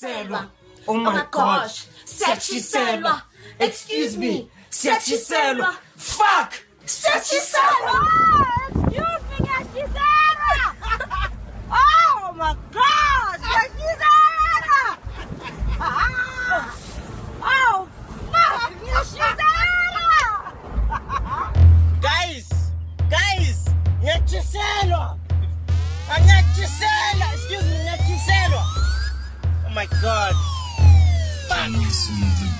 Ngiyatshiselwa. Oh my gosh. Ngiyatshiselwa. Excuse me. Ngiyatshiselwa. Fuck. Ngiyatshiselwa. Excuse me, Ngiyatshiselwa. Oh my gosh. Ngiyatshiselwa. Oh, fuck. Ngiyatshiselwa. Guys. Ngiyatshiselwa. Ngiyatshiselwa. Excuse me. Ngiyatshiselwa. Oh my god. Fuck.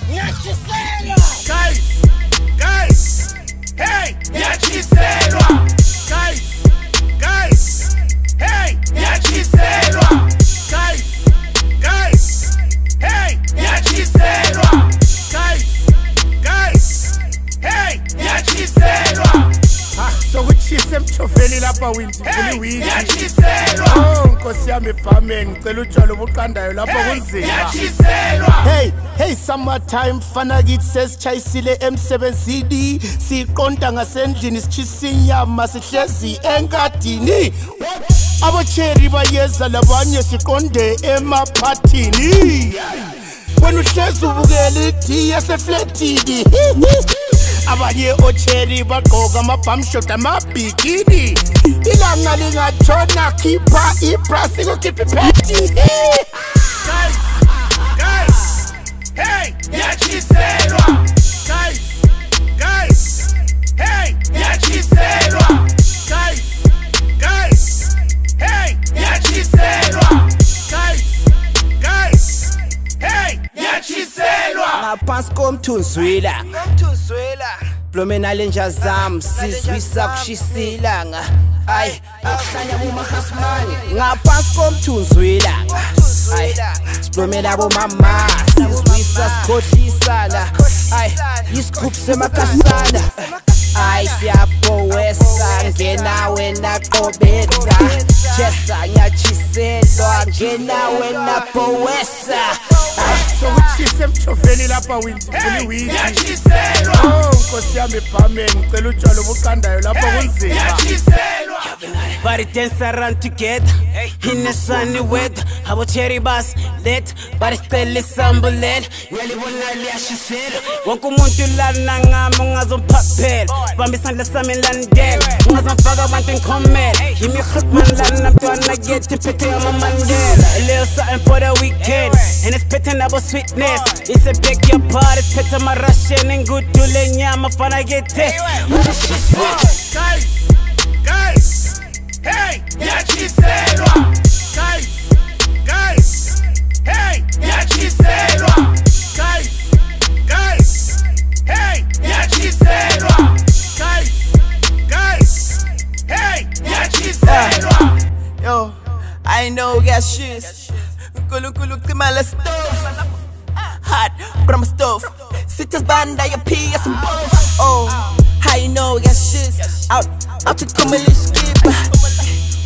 Ngiyatshiselwa. Guys. Hey, Ngiyatshiselwa. Guys. Hey, Ngiyatshiselwa. Guys. Hey, Ngiyatshiselwa. Guys. Hey, Ngiyatshiselwa. So kuchise emthofeni lapha winti kuliwini. Ngiyatshiselwa. Oh Nkosi yami Phamen ngicela utshalo obuqandayo lapha kunzima. Ngiyatshiselwa. Hey summertime fana kithi sesitshayisile emsebenzini siqonda ngasendlini sichisa inyama sihlezi engadini. Abocheri bayeza labanye siqonde emaphathini. Wena uhlezi ubukela idiya sefletini. Abanye ocheri bagqoka amabhamshot amabikini. Ilanga lingatshona khipha ibrasi kukhipha ipheti. Guys. Hey, Ngiyatshiselwa. Guys. Hey, Ngiyatshiselwa. Guys. Hey, Ngiyatshiselwa. Guys. Hey, Ngiyatshiselwa. Ngaphansi komthunzwila Blomena lenja zam sizwisa kushisilanga ay akuhlanya bomahasmani ngaphansi komthunzwila ay siblomela bomama sizwisa sikhohlisana ay isigubhu semakasana ay siyapowesa ngena wena qobetha chesa Ngiyatshiselwa ngena wena powesa. So kuchise emthofeni lapha winti kuliwini. Ngiyatshiselwa. Oh Nkosi yami Phamen ngicela utshalo obuqandayo lapha kunzima. Ngiyatshiselwa. Body dance around together in the sunny weather. Abo cherry bus lit, body still isambulela. Ngiyalibona liyashiselwa. Wonke umuntu lana ngami ungazophaphela. Bamba isandla sami landela. Ungazomfaka abantu inkhomela. Imihutman lana mntwana get iphethe amaMandela. Little something for the weekend and it's petting about sweetness. It's a big your party, it's petting my Russian and good to lenyama fana get it. Guys. Hey, Ngiyatshiselwa. Guys. Hey, Ngiyatshiselwa. Guys. Hey, Ngiyatshiselwa. Guys. Hey, Ngiyatshiselwa. Yo, I know got shit. Kulu kimala stove. Hot from stove. Sitters banda your PS and both. Oh, I know got shit. Out to come a little skipper.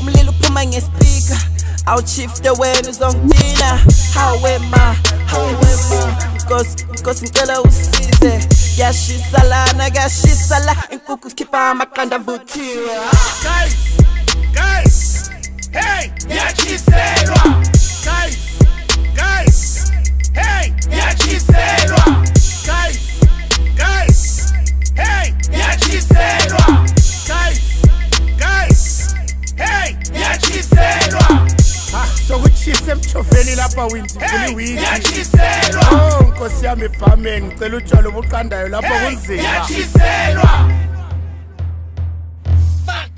Little pumang speaker. Out shift the awareness on dinner. How am I? Cause ngicela usize. Ngiyatshisala inkukhu skipper amakanda vuthiwe. Guys. Hey, Ngiyatshiselwa. Guys. Hey, Ngiyatshiselwa. Guys. Hey, Ngiyatshiselwa. Guys. Hey, Ngiyatshiselwa. So kuchise emthofeni lapha winti kuliwini. Ngiyatshiselwa. Oh Nkosi yami Phamen ngicela utshalo obuqandayo lapha kunzima. Ngiyatshiselwa. Fuck.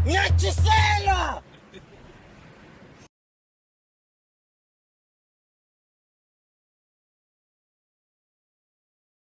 Ngiyatshiselwa.